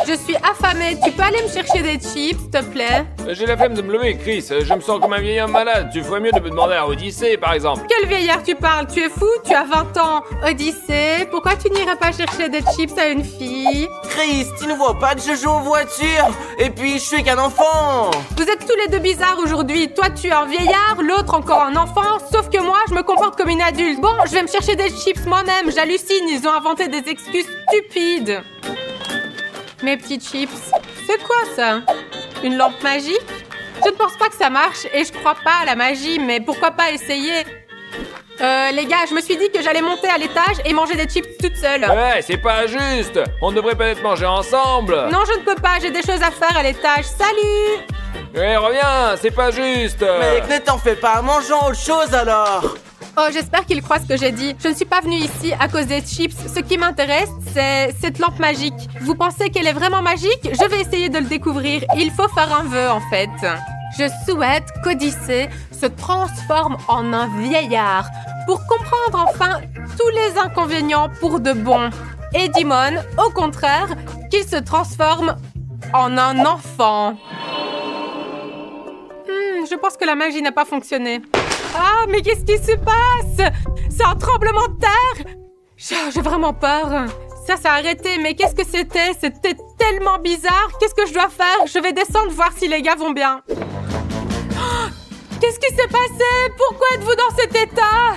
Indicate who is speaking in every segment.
Speaker 1: Je suis affamée. Tu peux aller me chercher des chips, s'il te plaît?
Speaker 2: J'ai la flemme de me lever, Chris. Je me sens comme un vieil homme malade. Tu ferais mieux de me demander à Odyssée, par exemple.
Speaker 1: Quel vieillard tu parles? Tu es fou? Tu as 20 ans. Odyssée, pourquoi tu n'irais pas chercher des chips à une fille?
Speaker 3: Chris, tu ne vois pas que je joue aux voitures? Et puis, je suis qu'un enfant.
Speaker 1: Vous êtes tous les deux bizarres aujourd'hui. Toi, tu es un vieillard, l'autre encore un enfant. Sauf que moi, je me comporte comme une adulte. Bon, je vais me chercher des chips moi-même. J'hallucine, ils ont inventé des excuses stupides. Mes petits chips. C'est quoi ça? Une lampe magique? Je ne pense pas que ça marche et je crois pas à la magie, mais pourquoi pas essayer? Les gars, je me suis dit que j'allais monter à l'étage et manger des chips toute seule.
Speaker 2: Ouais, c'est pas juste. On devrait peut-être manger ensemble.
Speaker 1: Non, je ne peux pas, j'ai des choses à faire à l'étage. Salut!
Speaker 2: Ouais, reviens, c'est pas juste.
Speaker 3: Mec, ne t'en fais pas, mangeons autre chose alors.
Speaker 1: Oh, j'espère qu'il croit ce que j'ai dit. Je ne suis pas venue ici à cause des chips. Ce qui m'intéresse, c'est cette lampe magique. Vous pensez qu'elle est vraiment magique? Je vais essayer de le découvrir. Il faut faire un vœu, en fait. Je souhaite qu'Odyssée se transforme en un vieillard pour comprendre enfin tous les inconvénients pour de bon. Et Dimon, au contraire, qu'il se transforme en un enfant. Je pense que la magie n'a pas fonctionné. Ah, mais qu'est-ce qui se passe? C'est un tremblement de terre? J'ai vraiment peur. Ça a arrêté, mais qu'est-ce que c'était? C'était tellement bizarre. Qu'est-ce que je dois faire? Je vais descendre voir si les gars vont bien. Oh, qu'est-ce qui s'est passé? Pourquoi êtes-vous dans cet état?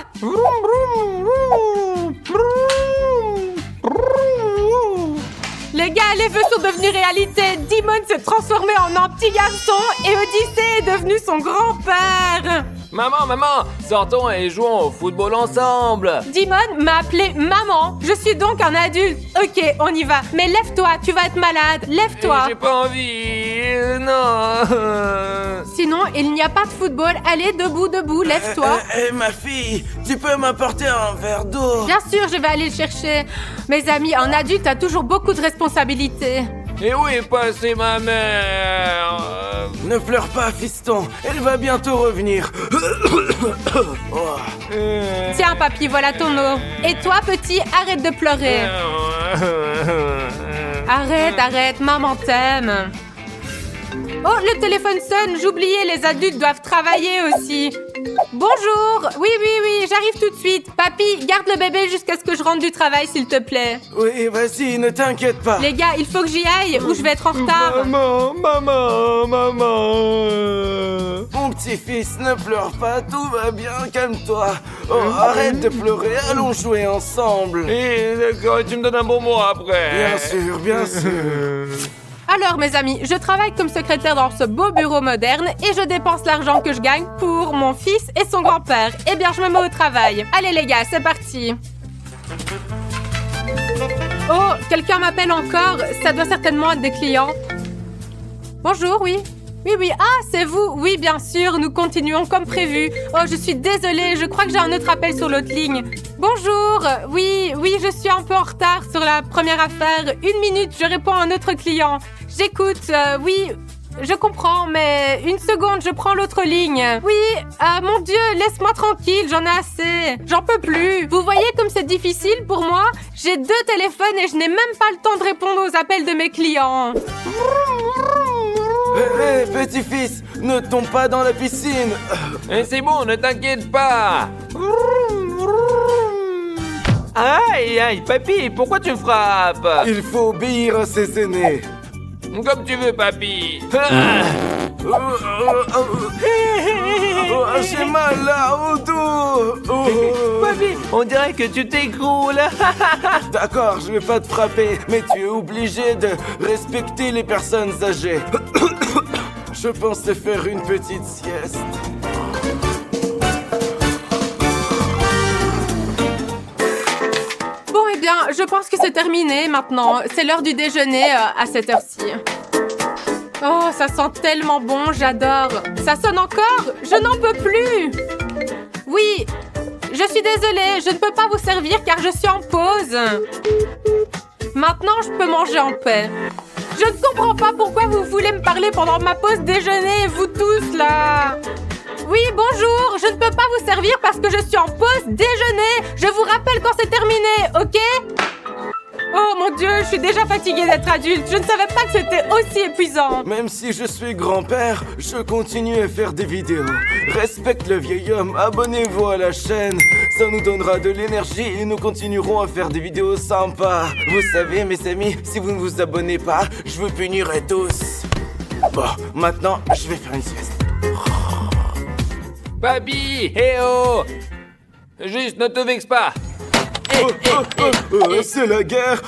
Speaker 1: Les gars, les vœux sont devenus réalité. Dimon s'est transformé en un petit garçon et Odyssée est devenu son grand-père.
Speaker 2: Maman, sortons et jouons au football ensemble.
Speaker 1: Dimon m'a appelé maman. Je suis donc un adulte. Ok, on y va. Mais lève-toi, tu vas être malade. Lève-toi.
Speaker 2: J'ai pas envie. Non.
Speaker 1: Sinon, il n'y a pas de football. Allez, debout, lève-toi.
Speaker 3: Ma fille, tu peux m'apporter un verre d'eau?
Speaker 1: Bien sûr, je vais aller le chercher. Mes amis, un adulte a toujours beaucoup de responsabilités.
Speaker 2: Et où est passée ma mère?
Speaker 3: Ne pleure pas, fiston. Elle va bientôt revenir. Oh.
Speaker 1: Tiens, papy, voilà ton eau. Et toi, petit, arrête de pleurer. Arrête, maman t'aime. Oh, le téléphone sonne. J'oubliais, les adultes doivent travailler aussi. Bonjour. Oui, j'arrive tout de suite. Papy, garde le bébé jusqu'à ce que je rentre du travail, s'il te plaît.
Speaker 3: Oui, vas-y, ne t'inquiète pas.
Speaker 1: Les gars, il faut que j'y aille ou je vais être en retard.
Speaker 3: Maman. Mon petit-fils, ne pleure pas, tout va bien, calme-toi. Oh, arrête de pleurer, allons jouer ensemble.
Speaker 2: Et d'accord, tu me donnes un bon mot après.
Speaker 3: Bien sûr.
Speaker 1: Alors, mes amis, je travaille comme secrétaire dans ce beau bureau moderne et je dépense l'argent que je gagne pour mon fils et son grand-père. Eh bien, je me mets au travail. Allez, les gars, c'est parti. Oh, quelqu'un m'appelle encore. Ça doit certainement être des clients. Bonjour, oui. Oui. Ah, c'est vous. Oui, bien sûr, nous continuons comme prévu. Oh, je suis désolée, je crois que j'ai un autre appel sur l'autre ligne. Bonjour. Oui, je suis un peu en retard sur la première affaire. 1 minute, je réponds à un autre client. J'écoute, oui, je comprends, mais 1 seconde, je prends l'autre ligne. Oui, mon Dieu, laisse-moi tranquille, j'en ai assez. J'en peux plus. Vous voyez comme c'est difficile pour moi? J'ai 2 téléphones et je n'ai même pas le temps de répondre aux appels de mes clients.
Speaker 3: Hé, petit-fils, ne tombe pas dans la piscine.
Speaker 2: Et c'est bon, ne t'inquiète pas. Aïe, papy, pourquoi tu me frappes?
Speaker 3: Il faut obéir à ses aînés.
Speaker 2: Comme tu veux, papy.
Speaker 3: J'ai mal là au dos.
Speaker 2: Papy, on dirait que tu t'écroules.
Speaker 3: D'accord, je vais pas te frapper, mais tu es obligé de respecter les personnes âgées. Je pense te faire une petite sieste.
Speaker 1: Bon, eh bien, je pense que c'est terminé maintenant. C'est l'heure du déjeuner à cette heure-ci. Oh, ça sent tellement bon, j'adore. Ça sonne encore? Je n'en peux plus. Oui, je suis désolée, je ne peux pas vous servir car je suis en pause. Maintenant, je peux manger en paix. Je ne comprends pas pourquoi vous voulez me parler pendant ma pause déjeuner, vous tous, là. Oui, bonjour, je ne peux pas vous servir parce que je suis en pause déjeuner. Je vous rappelle quand c'est terminé, ok? Oh mon Dieu, je suis déjà fatiguée d'être adulte. Je ne savais pas que c'était aussi épuisant.
Speaker 3: Même si je suis grand-père, je continue à faire des vidéos. Respecte le vieil homme, abonnez-vous à la chaîne. Ça nous donnera de l'énergie et nous continuerons à faire des vidéos sympas. Vous savez, mes amis, si vous ne vous abonnez pas, je vous punirai tous. Bon, maintenant, je vais faire une sieste.
Speaker 2: Papy, eh oh! Juste, ne te vexe pas.
Speaker 3: C'est la guerre,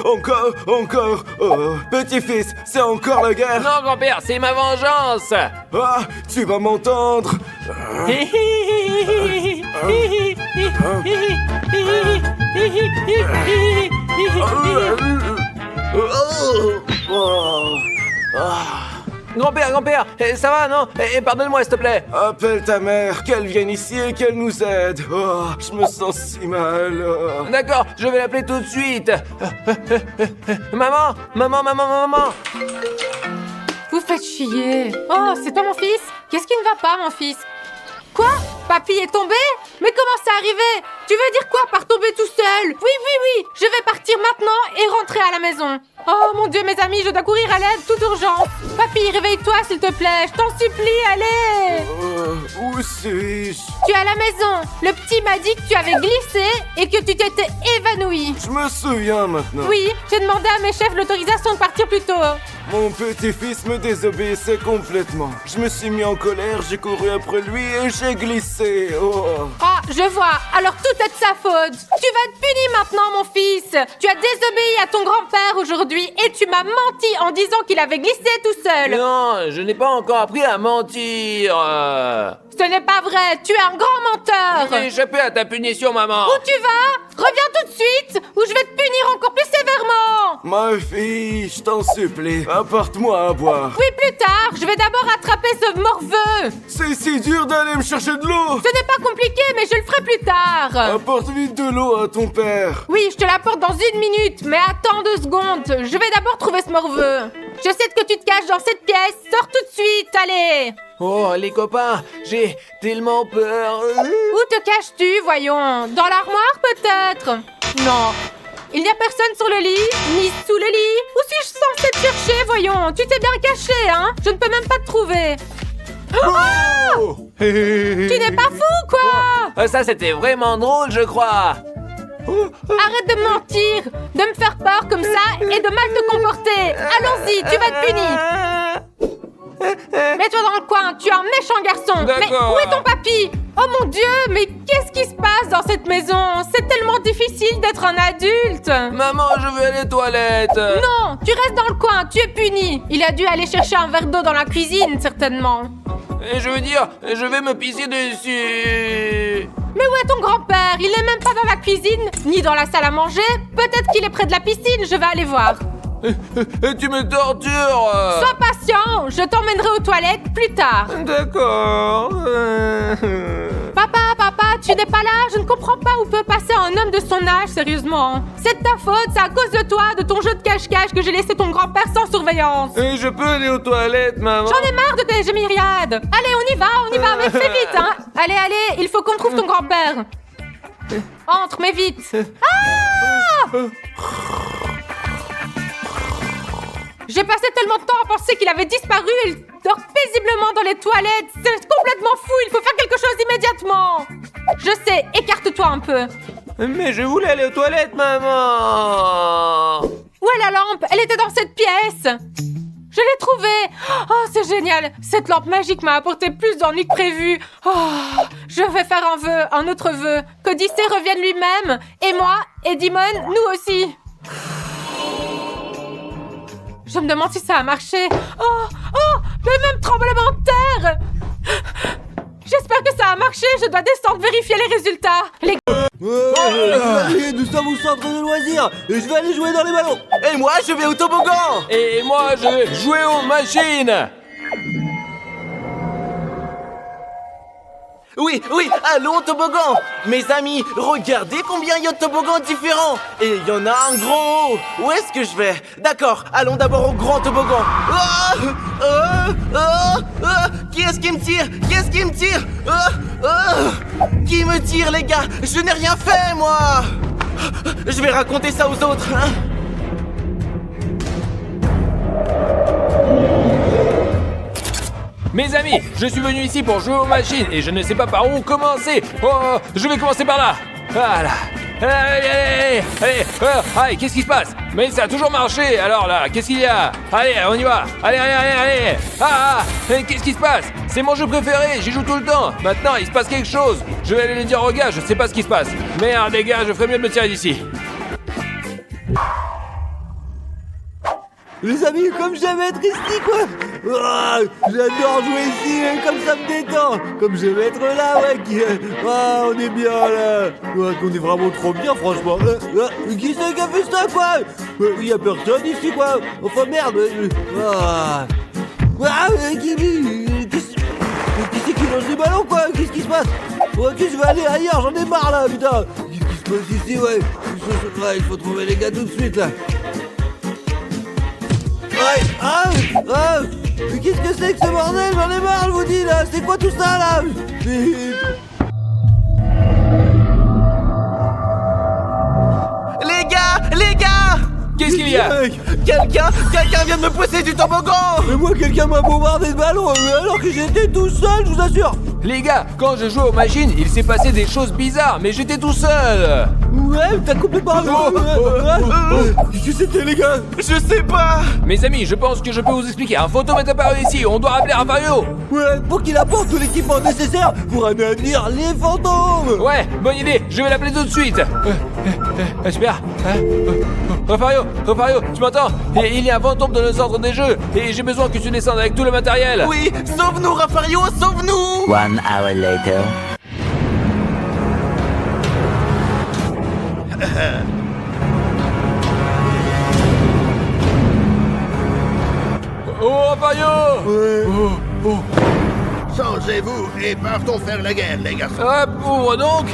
Speaker 3: encore. Oh, petit-fils, c'est encore la guerre.
Speaker 2: Non, grand-père, c'est ma vengeance.
Speaker 3: Ah, tu vas m'entendre.
Speaker 2: Grand-père, ça va, non? Pardonne-moi, s'il te plaît.
Speaker 3: Appelle ta mère, qu'elle vienne ici et qu'elle nous aide. Oh, je me sens si mal.
Speaker 2: D'accord, je vais l'appeler tout de suite. Maman.
Speaker 1: Vous faites chier. Oh, c'est toi mon fils? Qu'est-ce qui ne va pas, mon fils? Quoi? Papy est tombé? Mais comment c'est arrivé? Tu veux dire quoi par tomber tout seul? Oui, je vais partir maintenant et rentrer à la maison. Oh mon Dieu, mes amis, je dois courir à l'aide, toute urgence. Papy, réveille-toi s'il te plaît, je t'en supplie, allez.
Speaker 3: Où suis-je?
Speaker 1: Tu es à la maison. Le petit m'a dit que tu avais glissé et que tu t'étais évanoui.
Speaker 3: Je me souviens maintenant.
Speaker 1: Oui, j'ai demandé à mes chefs l'autorisation de partir plus tôt.
Speaker 3: Mon petit-fils me désobéissait complètement. Je me suis mis en colère, j'ai couru après lui et j'ai glissé. Oh.
Speaker 1: Ah, je vois. Alors tout est de sa faute. Tu vas être puni maintenant, mon fils. Tu as désobéi à ton grand-père aujourd'hui et tu m'as menti en disant qu'il avait glissé tout seul.
Speaker 2: Non, je n'ai pas encore appris à mentir.
Speaker 1: Ce n'est pas vrai. Tu es un grand menteur.
Speaker 2: J'ai échappé à ta punition, maman.
Speaker 1: Où tu vas? Reviens tout de suite ou je vais te punir encore plus sévèrement.
Speaker 3: Ma fille, je t'en supplie, apporte-moi à boire.
Speaker 1: Oui, plus tard. Je vais d'abord attraper ce morveux.
Speaker 3: C'est si dur d'aller me chercher de l'eau.
Speaker 1: Ce n'est pas compliqué, mais je le ferai plus tard.
Speaker 3: Apporte vite de l'eau à ton père.
Speaker 1: Oui, je te l'apporte dans 1 minute, mais attends 2 secondes. Je vais d'abord trouver ce morveux. Je sais que tu te caches dans cette pièce. Sors tout de suite, allez.
Speaker 2: Oh, les copains, j'ai tellement peur.
Speaker 1: Où te caches-tu, voyons? Dans l'armoire, peut-être? Non. Il n'y a personne sur le lit, ni sous le lit. Où suis-je censée te chercher, voyons? Tu t'es bien caché, hein? Je ne peux même pas te trouver. Oh! Tu n'es pas fou, quoi?
Speaker 2: Ça, c'était vraiment drôle, je crois.
Speaker 1: Arrête de me mentir, de me faire peur comme ça et de mal te comporter. Allons-y, tu vas être puni. Mets-toi dans le coin, tu es un méchant garçon. Mais où est ton papy? Oh mon Dieu, mais qu'est-ce qui se passe dans cette maison? C'est tellement difficile d'être un adulte.
Speaker 2: Maman, je veux aller aux toilettes.
Speaker 1: Non, tu restes dans le coin, tu es puni. Il a dû aller chercher un verre d'eau dans la cuisine, certainement.
Speaker 2: Et je veux dire, je vais me pisser dessus.
Speaker 1: Mais où est ton grand-père? Il n'est même pas dans la cuisine, ni dans la salle à manger. Peut-être qu'il est près de la piscine, je vais aller voir.
Speaker 2: Tu me tortures.
Speaker 1: Sois patient, je t'emmènerai aux toilettes plus tard.
Speaker 2: D'accord.
Speaker 1: Papa, tu n'es pas là? Je ne comprends pas où peut passer un homme de son âge, sérieusement. C'est de ta faute, c'est à cause de toi, de ton jeu de cache-cache que j'ai laissé ton grand-père sans surveillance.
Speaker 2: Je peux aller aux toilettes, maman?
Speaker 1: J'en ai marre de tes gémiriades. Allez, on y va, mais fais vite, hein. Allez, il faut qu'on trouve ton grand-père. Entre, mais vite. Ah! J'ai passé tellement de temps à penser qu'il avait disparu. Il dort paisiblement dans les toilettes. C'est complètement fou. Il faut faire quelque chose immédiatement. Je sais. Écarte-toi un peu.
Speaker 2: Mais je voulais aller aux toilettes, maman.
Speaker 1: Où est la lampe? Elle était dans cette pièce. Je l'ai trouvée. Oh, c'est génial. Cette lampe magique m'a apporté plus d'ennuis que prévu. Oh, je vais faire un autre vœu. Qu'Odyssée revienne lui-même. Et moi, et Dimon, nous aussi. Je me demande si ça a marché. Oh, le même tremblement de terre. J'espère que ça a marché. Je dois descendre vérifier les résultats.
Speaker 4: Nous sommes au centre de loisirs et je vais aller jouer dans les ballons.
Speaker 3: Et moi, je vais au toboggan.
Speaker 2: Et moi, je vais jouer aux machines.
Speaker 3: Oui, allons au toboggan. Mes amis, regardez combien il y a de toboggans différents. Et il y en a un grand haut. Où est-ce que je vais? D'accord, allons d'abord au grand toboggan. Qui est-ce qui me tire? Qui me tire, les gars? Je n'ai rien fait, moi. Je vais raconter ça aux autres, hein.
Speaker 2: Mes amis, je suis venu ici pour jouer aux machines et je ne sais pas par où commencer. Oh, je vais commencer par là. Voilà. Allez, qu'est-ce qui se passe? Mais ça a toujours marché, alors là, qu'est-ce qu'il y a? Allez, on y va. Allez. Qu'est-ce qui se passe? C'est mon jeu préféré, j'y joue tout le temps. Maintenant, il se passe quelque chose. Je vais aller le dire aux gars, je sais pas ce qui se passe. Merde, les gars, je ferais mieux de me tirer d'ici.
Speaker 4: Les amis, comme j'aime être ici, quoi. J'adore jouer ici, comme ça me détend. Comme j'aime être là, on est bien là. On est vraiment trop bien, franchement. Qui c'est qui a fait ça, quoi? Il y a personne ici, quoi. Enfin, merde. Qui c'est qui lance des ballons, quoi? Qu'est-ce qui se passe? Ok, je vais aller ailleurs, j'en ai marre, là, putain. Qu'est-ce qui se passe ici, il faut trouver les gars tout de suite, là. Mais qu'est-ce que c'est que ce bordel? J'en ai marre, je vous dis là. C'est quoi tout ça là?
Speaker 3: Les gars!
Speaker 2: Qu'est-ce qu'il y a?
Speaker 3: Quelqu'un vient de me pousser du toboggan!
Speaker 4: Mais moi, quelqu'un m'a bombardé de ballons alors que j'étais tout seul, je vous assure.
Speaker 2: Les gars, quand je jouais aux machines, il s'est passé des choses bizarres, mais j'étais tout seul.
Speaker 4: Ouais, t'as complètement raison. Qu'est-ce que c'était, les gars?
Speaker 3: Je sais pas!
Speaker 2: Mes amis, je pense que je peux vous expliquer. Un fantôme est apparu ici, on doit rappeler Rafario.
Speaker 4: Ouais, pour qu'il apporte tout l'équipement nécessaire pour anéantir les fantômes.
Speaker 2: Ouais, bonne idée, je vais l'appeler tout de suite. Super. Rafario, tu m'entends? Il y a un fantôme dans le centre des jeux et j'ai besoin que tu descendes avec tout le matériel.
Speaker 3: Oui, sauve-nous, Rafario, sauve-nous!
Speaker 5: 1 hour later.
Speaker 2: Oh, Rafario!
Speaker 6: Changez-vous et partons faire la guerre, les garçons.
Speaker 2: Hop, ouvre donc.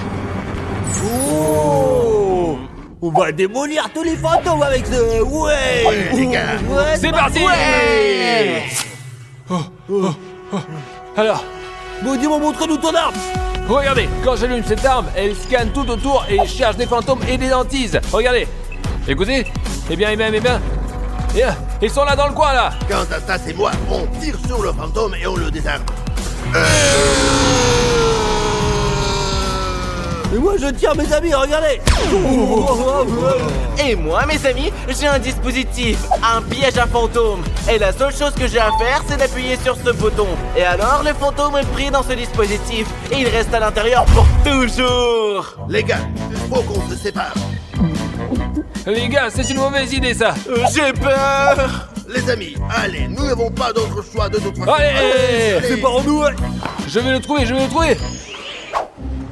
Speaker 4: Oh, on va démolir tous les fantômes avec ce...
Speaker 6: Ouais, les gars.
Speaker 4: Ouais,
Speaker 2: C'est parti.
Speaker 4: Ouais.
Speaker 2: Alors,
Speaker 4: Bon, dis-moi, montre-nous ton arme.
Speaker 2: regardez, quand j'allume cette arme, elle scanne tout autour et cherche des fantômes et des hantises. Regardez. Écoutez. Eh bien. Ils sont là dans le coin, là.
Speaker 6: Quant à ça, c'est moi. On tire sur le fantôme et on le désarme.
Speaker 4: Et moi, je tire mes amis, regardez.
Speaker 3: Et moi, mes amis, j'ai un dispositif, un piège à fantôme. Et la seule chose que j'ai à faire, c'est d'appuyer sur ce bouton. Et alors, le fantôme est pris dans ce dispositif. Et il reste à l'intérieur pour toujours.
Speaker 6: Les gars, il faut qu'on se sépare.
Speaker 2: Les gars, c'est une mauvaise idée, ça.
Speaker 3: J'ai peur.
Speaker 6: Les amis, allez, nous n'avons pas d'autre choix de toute façon.
Speaker 2: Allez.
Speaker 4: Séparons-nous.
Speaker 2: Je vais le trouver.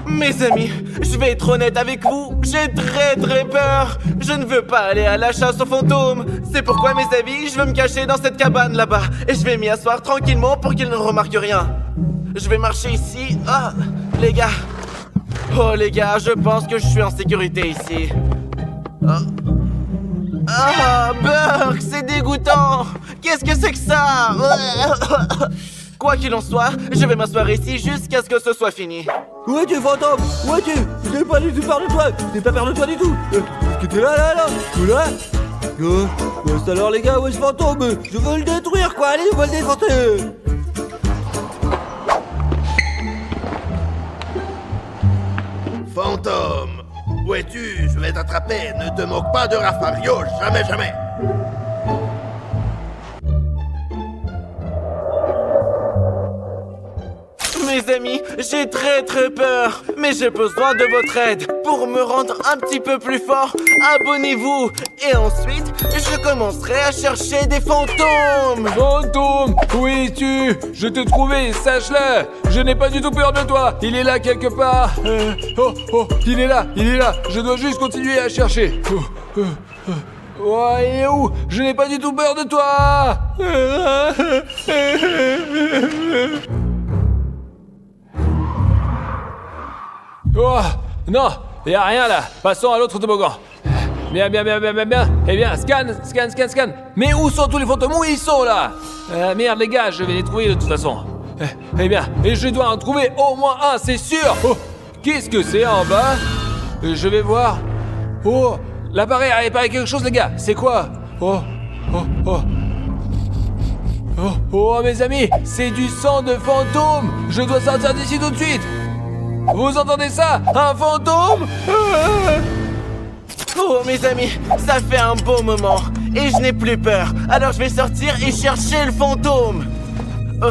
Speaker 3: Mes amis, je vais être honnête avec vous, j'ai très peur. Je ne veux pas aller à la chasse aux fantômes. C'est pourquoi, mes amis, je veux me cacher dans cette cabane là-bas. Et je vais m'y asseoir tranquillement pour qu'ils ne remarquent rien. Je vais marcher ici. Ah, les gars. Oh, les gars, je pense que je suis en sécurité ici. Ah, Burk, c'est dégoûtant. Qu'est-ce que c'est que ça? Quoi qu'il en soit, je vais m'asseoir ici jusqu'à ce que ce soit fini.
Speaker 4: Où es-tu, fantôme? Où es-tu? Je n'ai pas du tout peur de toi. Je n'ai pas peur de toi du tout. Est-ce que t'es là? Ou là? C'est alors, les gars, où est ce fantôme? Je veux le détruire, quoi. Allez, on va le défoncer.
Speaker 6: Fantôme, où es-tu? Je vais t'attraper. Ne te moque pas de Rafario, jamais.
Speaker 3: Mes amis, j'ai très peur, mais j'ai besoin de votre aide. Pour me rendre un petit peu plus fort, abonnez-vous. Et ensuite, je commencerai à chercher des fantômes.
Speaker 2: Fantôme, où es-tu? Je t'ai trouvé, sache-le. Je n'ai pas du tout peur de toi. Il est là quelque part. Il est là. Je dois juste continuer à chercher. Ouais, il est où? Je n'ai pas du tout peur de toi. Oh, non, il n'y a rien là. Passons à l'autre toboggan. Bien. Eh bien, scan. Mais où sont tous les fantômes? Où ils sont là? Merde, les gars, je vais les trouver de toute façon. Eh bien, et je dois en trouver au moins un, c'est sûr. Oh, qu'est-ce que c'est en bas? Je vais voir. Oh, l'appareil a réparé quelque chose, les gars. C'est quoi? Oh. Oh mes amis, c'est du sang de fantôme. Je dois sortir d'ici tout de suite. Vous entendez ça? Un fantôme?
Speaker 3: Oh mes amis, ça fait un bon moment et je n'ai plus peur. Alors je vais sortir et chercher le fantôme. Oh.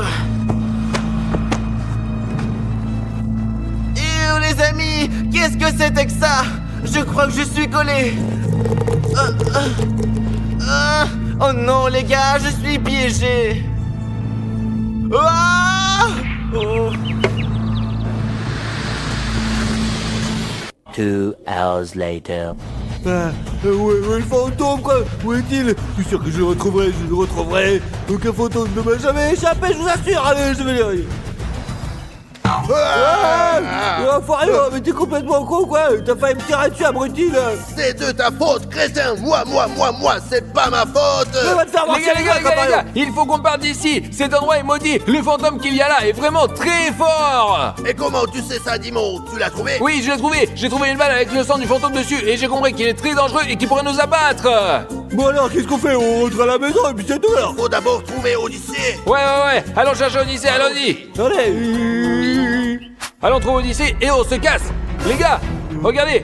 Speaker 3: Et les amis, qu'est-ce que c'était que ça? Je crois que je suis collé. Oh non les gars, je suis piégé. Ah! Oh.
Speaker 5: 2 hours later.
Speaker 4: Ouais, le fantôme quoi. Où est-il? Je suis sûr que je le retrouverai. Aucun fantôme ne m'a jamais échappé, je vous assure. Allez, je vais les... Fario, mais t'es complètement con quoi. T'as failli me tirer dessus, abruti là.
Speaker 6: C'est de ta faute, crétin. Moi, c'est pas ma faute.
Speaker 4: Mais va te faire marcher,
Speaker 2: Les gars, il faut qu'on parte d'ici. Cet endroit est maudit. Le fantôme qu'il y a là est vraiment très fort.
Speaker 6: Et comment tu sais ça, Dimo? Tu l'as trouvé?
Speaker 2: Oui, je l'ai trouvé. J'ai trouvé une balle avec le sang du fantôme dessus et j'ai compris qu'il est très dangereux et qu'il pourrait nous abattre.
Speaker 4: Bon alors, qu'est-ce qu'on fait? On rentre à la maison et puis c'est tout alors.
Speaker 6: Faut d'abord trouver Odyssée.
Speaker 2: Ouais. Allons chercher Odyssée, allons-y.
Speaker 4: Allez.
Speaker 2: Allons trouver Odyssée et on se casse. Les gars, regardez.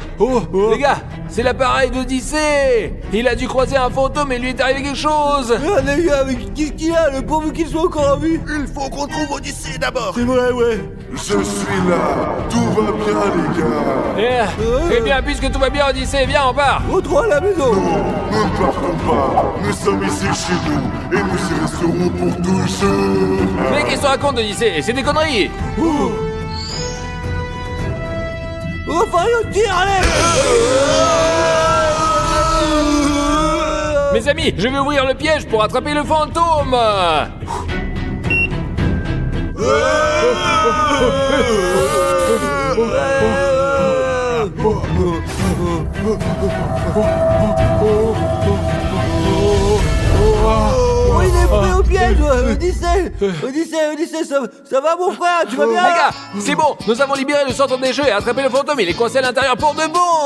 Speaker 2: Les gars, c'est l'appareil d'Odyssée. Il a dû croiser un fantôme et lui est arrivé quelque chose.
Speaker 4: Ah, les gars, mais qu'est-ce qu'il a? Le pauvre qu'il soit encore en vie.
Speaker 6: Il faut qu'on trouve Odyssée d'abord.
Speaker 4: C'est vrai, ouais.
Speaker 7: Je suis là, tout va bien les gars.
Speaker 2: Eh bien, puisque tout va bien, Odyssée, viens, on part.
Speaker 4: Rentrons à la maison.
Speaker 7: Ne partons pas, nous sommes ici chez nous et nous y resterons pour toujours.
Speaker 2: Mais qu'est-ce qu'on raconte, Odyssée? C'est des conneries.
Speaker 4: Oh, Fario, tire, allez.
Speaker 2: Mes amis, je vais ouvrir le piège pour attraper le fantôme.
Speaker 4: Oh, il est pris au piège. Odyssée, ça va mon frère? Tu vas bien?
Speaker 2: Les gars, c'est bon, nous avons libéré le centre des jeux et attrapé le fantôme. Il est coincé à l'intérieur pour de bon.